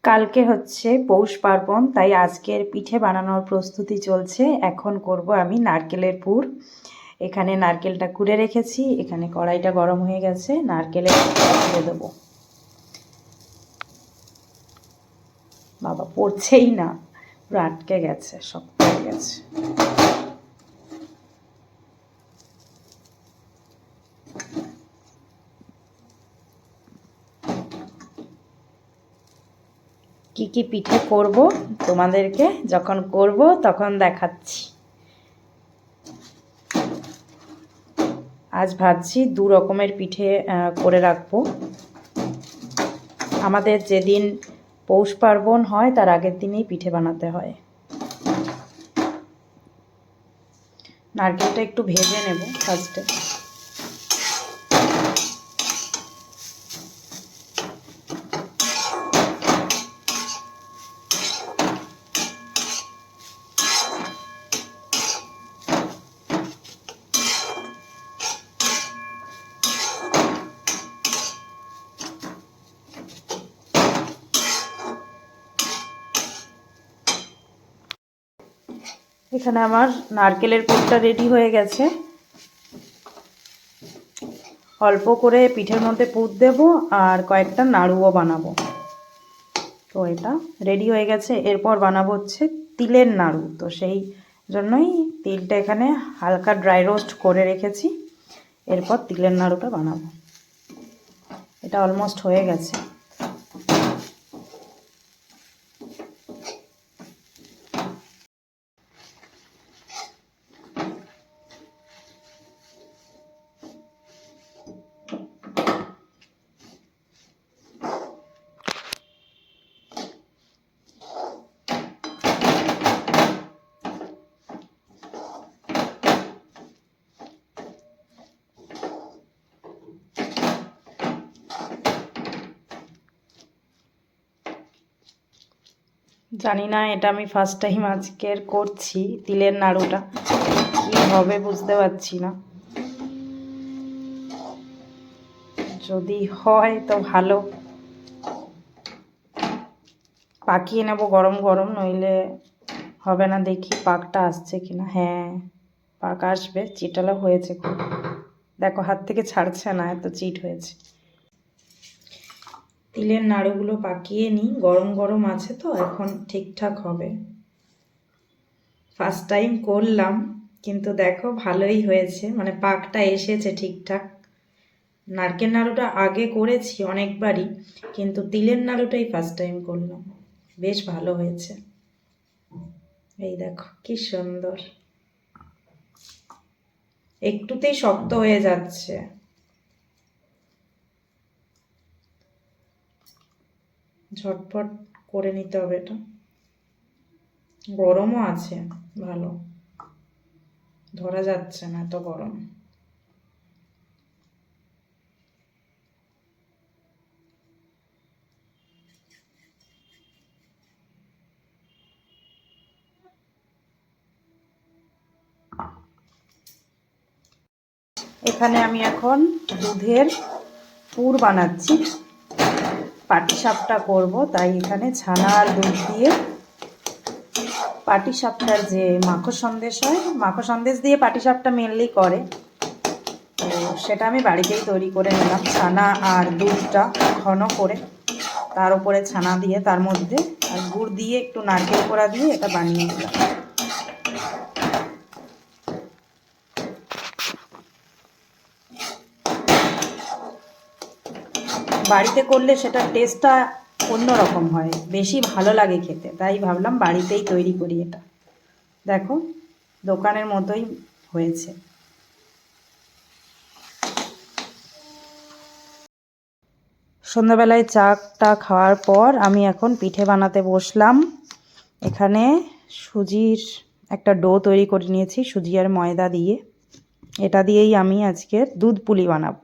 কালকে হচ্ছে পৌষ পার্বণ, তাই আজকের পিঠে বানানোর প্রস্তুতি চলছে। এখন করব আমি নারকেলের পুর। এখানে নারকেলটা কুড়ে রেখেছি, এখানে কড়াইটা গরম হয়ে গেছে, নারকেলের পুরটা দিয়ে দেবো। বাবা পড়ছেই না, পুরো আটকে গেছে, শক্ত হয়ে গেছে। কি কি পিঠে করব তোমাদেরকে যখন করব তখন দেখাচ্ছি। আজ ভাবছি দু রকমের পিঠে করে রাখবো। আমাদের যেদিন পৌষ পার্বণ হয় তার আগের দিনেই পিঠে বানাতে হয়। নারকেলটা একটু ভেজে নেব ফার্স্টে। এখানে আমার নারকেলের পুরটা রেডি হয়ে গেছে। অল্প করে পিঠের মধ্যে পুর দেব আর কয়েকটা নাড়ুও বানাবো। তো এটা রেডি হয়ে গেছে। এরপর বানাবো হচ্ছে তিলের নাড়ু। তো সেই জন্যই তিলটা এখানে হালকা ড্রাই রোস্ট করে রেখেছি। এরপর তিলের নাড়ুটা বানাবো। এটা অলমোস্ট হয়ে গেছে। জানি না, এটা আমি ফার্স্ট টাইম আজকের করছি। তিলের নাড়ুটা কী হবে বুঝতে পারছি না। যদি হয় তো ভালো। পাকিয়ে নেব গরম গরম, নইলে হবে না। দেখি পাকটা আসছে কিনা। হ্যাঁ, পাক আসবে। চিটালো হয়েছে খুব। দেখো হাত থেকে ছাড়ছে না, এত চিট হয়েছে। তিলের নাড়ুগুলো পাকিয়ে নিই, গরম গরম আছে তো এখন ঠিকঠাক হবে। ফার্স্ট টাইম করলাম, কিন্তু দেখো ভালোই হয়েছে, মানে পাকটা এসেছে ঠিকঠাক। নারকেল নাড়ুটা আগে করেছি অনেকবারই, কিন্তু তিলের নাড়ুটাই ফার্স্ট টাইম করলাম। বেশ ভালো হয়েছে। এই দেখো কি সুন্দর। একটুতেই শক্ত হয়ে যাচ্ছে। ঝটপট করে নিতে হবে এটা। গরমও আছে, ভালো ধরা যাচ্ছে না, এত গরম। এখানে আমি এখন দুধের পুর বানাচ্ছি। পাটিসাপটা করব, তাই এখানে ছানা আর দুধ দিয়ে পাটিসাপটার যে মাখন সন্দেশ হয়, মাখন সন্দেশ দিয়ে পাটিসাপটা মেনলি করে, তো সেটা আমি বাড়িতেই তৈরি করে নিলাম। ছানা আর দুধটা ঘন করে, তার উপরে ছানা দিয়ে, তার মধ্যে আর গুড় দিয়ে একটু নারকেল কোড়া দিয়ে এটা বানিয়ে নিলাম। বাড়িতে করলে সেটার টেস্টটা অন্যরকম হয়, বেশি ভালো লাগে খেতে। তাই ভাবলাম বাড়িতেই তৈরি করি এটা। দেখো দোকানের মতোই হয়েছে। সন্ধ্যাবেলায় চাটা খাওয়ার পর আমি এখন পিঠে বানাতে বসলাম। এখানে সুজির একটা ডো তৈরি করে নিয়েছি, সুজি আর ময়দা দিয়ে। এটা দিয়েই আমি আজকের দুধ পুলি বানাবো।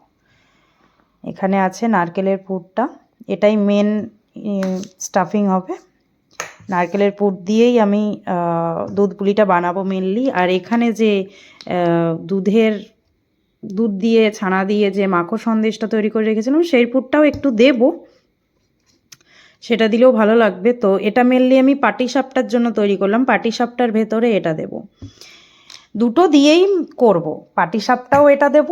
এখানে আছে নারকেলের পুরটা, এটাই মেন স্টাফিং হবে। নারকেলের পুর দিয়েই আমি দুধ পুলিটা বানাবো মেনলি। আর এখানে যে দুধ দিয়ে ছানা দিয়ে যে মাখন সন্দেশটা তৈরি করে রেখেছিলাম, সেই পুরটাও একটু দেব। সেটা দিলেও ভালো লাগবে। তো এটা মেনলি আমি পাটিসাপটার জন্য তৈরি করলাম। পাটিসাপটার ভেতরে এটা দেব, দুটো দিয়েই করব। পাটিসাপটাও এটা দেব,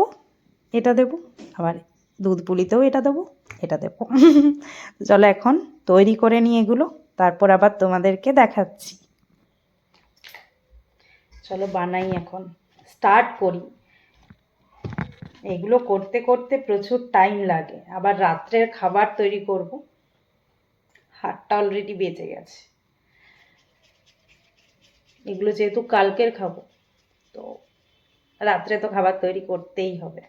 আবার দুধ পুলিতেও এটা দেবো, এটা দেবো। চলো এখন তৈরি করে নিই এগুলো, তারপর আবার তোমাদেরকে দেখাচ্ছি। চলো বানাই, এখন স্টার্ট করি। এগুলো করতে করতে প্রচুর টাইম লাগে, আবার রাত্রের খাবার তৈরি করব, হাতটা অলরেডি বেঁচে গেছে। এগুলো যেহেতু কালকের খাবো, তো রাত্রে তো খাবার তৈরি করতেই হবে।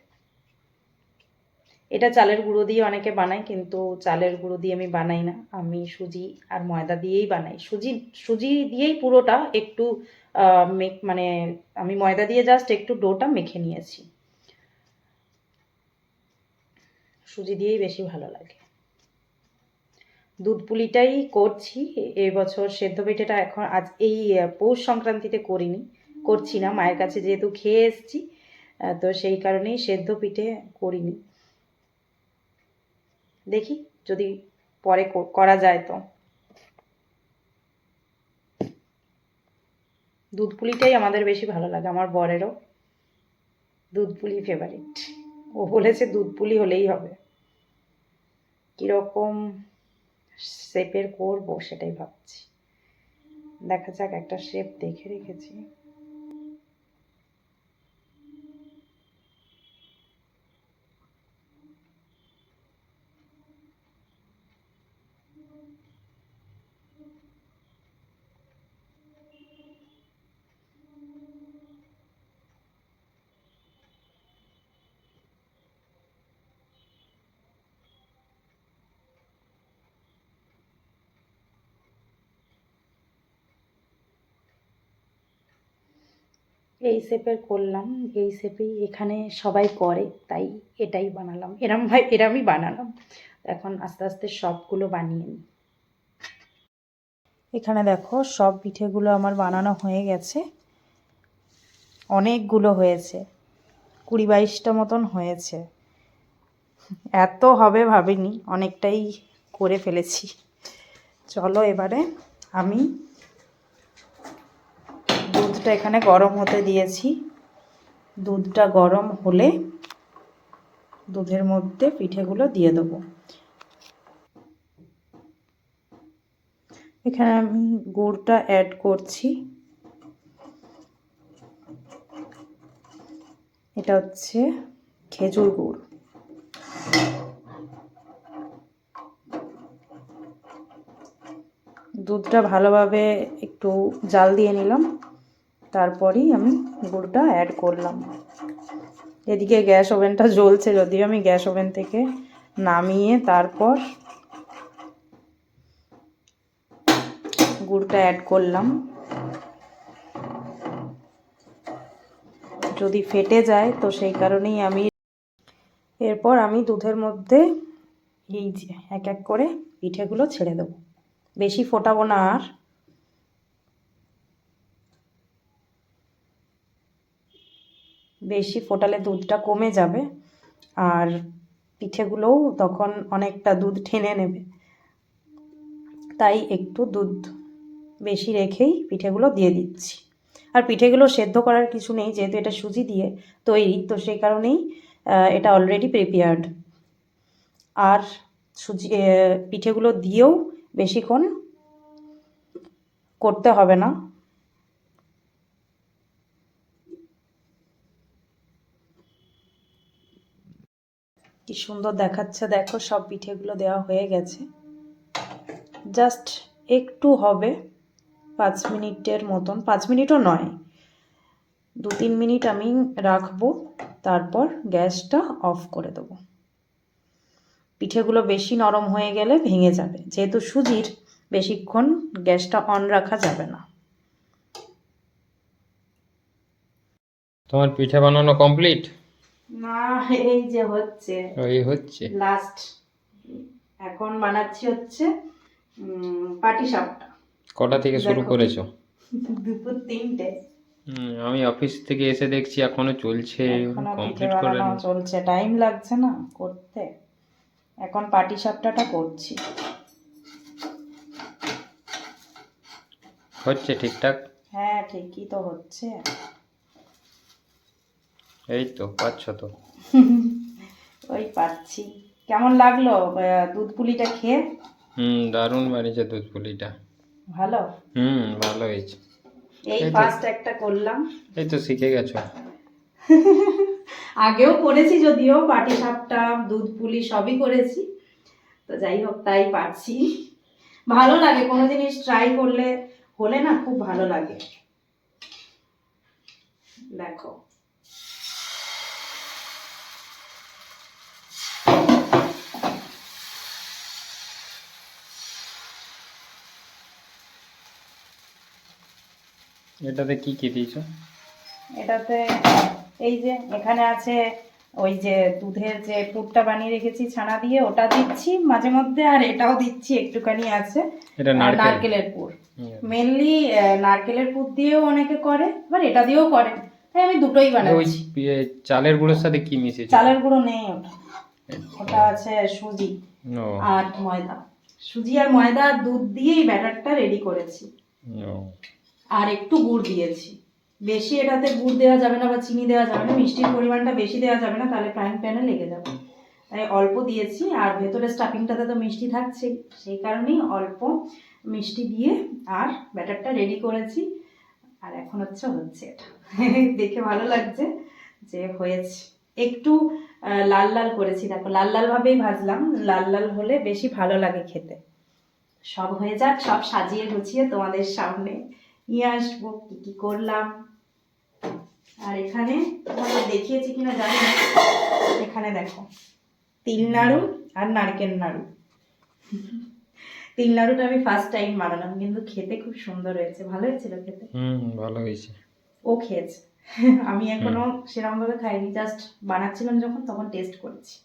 এটা চালের গুঁড়ো দিয়ে অনেকে বানায়, কিন্তু চালের গুঁড়ো দিয়ে আমি বানাই না, আমি সুজি আর ময়দা দিয়েই বানাই। সুজি দিয়েই পুরোটা একটু মানে আমি ময়দা দিয়ে জাস্ট একটু ডোটা মেখে নিয়েছি। সুজি দিয়েই বেশি ভালো লাগে। দুধ পুলিটাই করছি এবছর। সেদ্ধ পিঠেটা এখন আজ এই পৌষ সংক্রান্তিতে করছি না, মায়ের কাছে যেহেতু খেয়ে এসছি, তো সেই কারণেই সেদ্ধ পিঠে করিনি। দেখি যদি পরে করা যায়। তো দুধ পুলিটাই আমাদের বেশি ভালো লাগে, আমার বরেরও দুধ পুলি ফেভারিট। ও বলেছে দুধ পুলি হলেই হবে। কীরকম শেপের করবো সেটাই ভাবছি, দেখা যাক। একটা শেপ দেখে রেখেছি। এই শেপের করলাম, এই শেপেই এখানে সবাই করে, তাই এটাই বানালাম, এরমই বানালাম। এখন আস্তে আস্তে সবগুলো বানিয়ে নিই। এখানে দেখো সব পিঠেগুলো আমার বানানো হয়ে গেছে, অনেকগুলো হয়েছে, 20-22টা মতন হয়েছে। এত হবে ভাবিনি, অনেকটাই করে ফেলেছি। চলো এবারে আমি দুধটা এখানে গরম হতে দিয়েছি। দুধটা গরম হলে দুধের মধ্যে পিঠেগুলো দিয়ে দেবো। এখানে আমি গুড়টা অ্যাড করছি। এটা হচ্ছে খেজুর গুড়। দুধটা ভালোভাবে একটু জাল দিয়ে নিলাম, তারপরই আমি গুড়টা অ্যাড করলাম। এদিকে গ্যাস ওভেনটা জ্বলছে, যদিও আমি গ্যাস ওভেন থেকে নামিয়ে তারপর গুড়টা অ্যাড করলাম। যদি ফেটে যায় তো সেই কারণেই এরপর আমি দুধের মধ্যে এই যে এক এক করে পিঠেগুলো ছেড়ে দেবো। বেশি ফোটাবো না, আর বেশি ফোটালে দুধটা কমে যাবে, আর পিঠেগুলোও তখন অনেকটা দুধ টেনে নেবে। তাই একটু দুধ বেশি রেখেই পিঠেগুলো দিয়ে দিচ্ছি। আর পিঠেগুলো সেদ্ধ করার কিছু নেই, যেহেতু এটা সুজি দিয়ে তৈরি, তো সেই কারণেই এটা অলরেডি প্রিপেয়ার্ড। আর পিঠেগুলো দিয়েও বেশিক্ষণ করতে হবে না। কি সুন্দর দেখাচ্ছে দেখো, সব পিঠেগুলো দেওয়া হয়ে গেছে। জাস্ট একটু হবে 5 মিনিটের মতন, 5 মিনিটও নয়, 2-3 মিনিট আমি রাখবো, তারপর গ্যাসটা অফ করে দেবো। পিঠেগুলো বেশি নরম হয়ে গেলে ভেঙে যাবে, যেহেতু সুজির বেশিক্ষণ গ্যাসটা অন রাখা যাবে না। তোমার পিঠে বানানো কমপ্লিট? না, এই যে হচ্ছে, এই হচ্ছে লাস্ট। এখন বানাচ্ছি হচ্ছে পাটিসাপটা। কটা থেকে শুরু দেখো, করেছো? দুপুর 3টে। আমি অফিস থেকে এসে দেখছি এখনো চলছে, এখনো পিঠে কমপ্লিট বানানো করেনি। চলছে, টাইম লাগছে না করতে। এখন পাটিসাপটাটা করছি। হচ্ছে ঠিকঠাক? হ্যাঁ, ঠিকই তো হচ্ছে। এই তো পাচ্ছ তো। ওই পাচ্ছি। কেমন লাগলো দুধ পুলিটা খেয়ে? দারুণ বানিয়েছে দুধ পুলিটা। ভালো। ভালো হয়েছে। এই এই তো ফার্স্ট একটা করলাম। এই তো শিখে গেছো। আগেও করেছি, যদিও পাটিসাপটা দুধ পুলি সবই করেছি, তো যাই হোক তাই পারছি। ভালো লাগে কোনো জিনিস ট্রাই করলে, হলে না খুব ভালো লাগে। দেখো এটাতে কি কি দিয়েছো? এটাতে এই যে এখানে আছে ওই যে দুধের যে পুরটা বানিয়ে রেখেছি ছানা দিয়ে, ওটা দিচ্ছি মাঝে মধ্যে, আর এটাও দিচ্ছি একটুখানি আছে এটা নারকেল? নারকেলের পুর। মেনলি নারকেলের পুর দিয়েও অনেকে করে, আবার এটা দিয়েও করে, তাই আমি দুটোই ওই বানাচ্ছি। চালের গুঁড়োর সাথে কি মিশিয়েছো? চালের গুঁড়ো নেই ওটা, ওটা আছে সুজি ও আর ময়দা। সুজি আর ময়দা আর দুধ দিয়েই ব্যাটারটা রেডি করেছি, ও আর একটু গুড় দিয়েছি। বেশি এটাতে গুড় দেওয়া যাবে না বা চিনি দেওয়া যাবে না, মিষ্টির পরিমাণটা বেশি দেওয়া যাবে না, তাহলে ফ্রাইং প্যানে লেগে যাবে, তাই অল্প দিয়েছি। আর ভেতরে স্টাফিংটাতে তো মিষ্টি থাকছেই, সেই কারণেই অল্প মিষ্টি দিয়ে আর ব্যাটারটা রেডি করেছি। আর এখন হচ্ছে এটা দেখে ভালো লাগছে যে হয়েছে। একটু লাল লাল করেছি, দেখো লাল লাল ভাবেই ভাজলাম, লাল লাল হলে বেশি ভালো লাগে খেতে। সব হয়ে যাক, সব সাজিয়ে গুছিয়ে তোমাদের সামনে নিয়ে আসবো কি কি করলাম। আর এখানে তোমাদের দেখিয়েছি কিনা জানি না, এখানে দেখো তিল নাড়ু আর নারকেল নাড়ু। তিল নাড়ুটা আমি ফার্স্ট টাইম বানালাম, কিন্তু খেতে খুব সুন্দর হয়েছে, ভালো হয়েছিল খেতে। ভালো হয়েছে। ও খেয়েছে, আমি এখনো সেরকম ভাবে খাইনি, জাস্ট বানাচ্ছিলাম যখন তখন টেস্ট করেছি।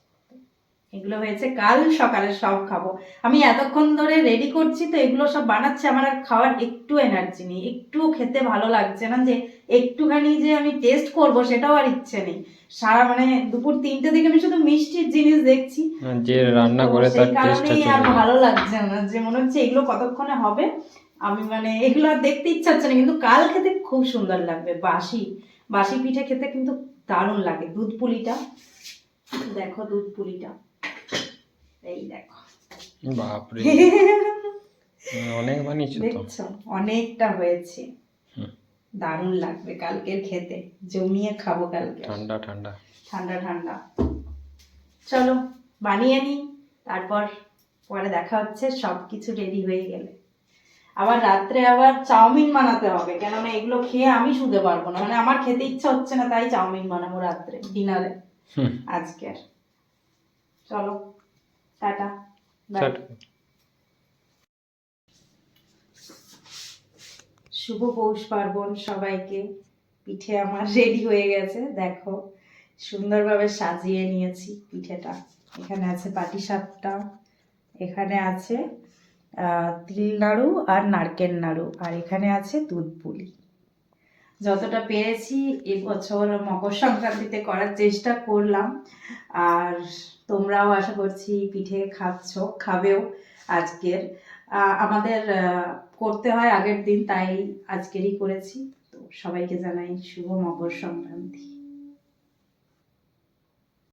এগুলো হয়েছে কাল সকালে, সব খাবো। আমি এতক্ষণ ধরে রেডি করছি তো, এগুলো সব বানাচ্ছে, আমার আর খাওয়ার একটু এনার্জি নেই, একটু খেতে ভালো লাগছে না, যে একটুখানি যে আমি টেস্ট করব সেটাও আর ইচ্ছে নেই। সারা মানে দুপুর 3টে থেকে আমি শুধু মিষ্টির জিনিস দেখছি, যে রান্না করে সেই তার টেস্টটা কারণেই চলে আর যায়। ভালো লাগছে না, যে মনে হচ্ছে এগুলো কতক্ষণে হবে, আমি মানে এগুলো আর দেখতে ইচ্ছা হচ্ছে না। কিন্তু কাল খেতে খুব সুন্দর লাগবে, বাসি বাসি পিঠে খেতে কিন্তু দারুণ লাগে। দুধ পুলিটা দেখো, দুধ পুলিটা এই দেখো, বাপরে অনেক বানিয়েছো তো। দেখছো অনেকটা হয়েছে, দারুণ লাগবে কালকের খেতে, জমিয়ে খাবো কালকে। ঠান্ডা ঠান্ডা ঠান্ডা ঠান্ডা। চলো বানিয়ে নি, তারপর পরে দেখা হচ্ছে সব কিছু রেডি হয়ে গেলে। আবার রাত্রে আবার চাউমিন বানাতে হবে, কেননা এগুলো খেয়ে আমি শুতে পারবো না, মানে আমার খেতে ইচ্ছা হচ্ছে না, তাই চাউমিন বানাবো রাত্রে ডিনারে আজকের। চলো টাটা, বাই। শুভ পৌষ পার্বণ সবাইকে। পিঠে আমার রেডি হয়ে গেছে, দেখো সুন্দরভাবে সাজিয়ে নিয়েছি পিঠেটা। এখানে আছে পাটিসাপটা, এখানে আছে তিল নাড়ু আর নারকেল নাড়ু, আর এখানে আছে দুধ পুলি। যতটা পেরেছি এবছর মকর সংক্রান্তিতে করার চেষ্টা করলাম, আর তোমরাও আশা করছি পিঠে খাবেও আজকের। আমাদের করতে হয় আগের দিন, তাই আজকেরই করেছি। তো সবাইকে জানাই শুভ মকর সংক্রান্তি।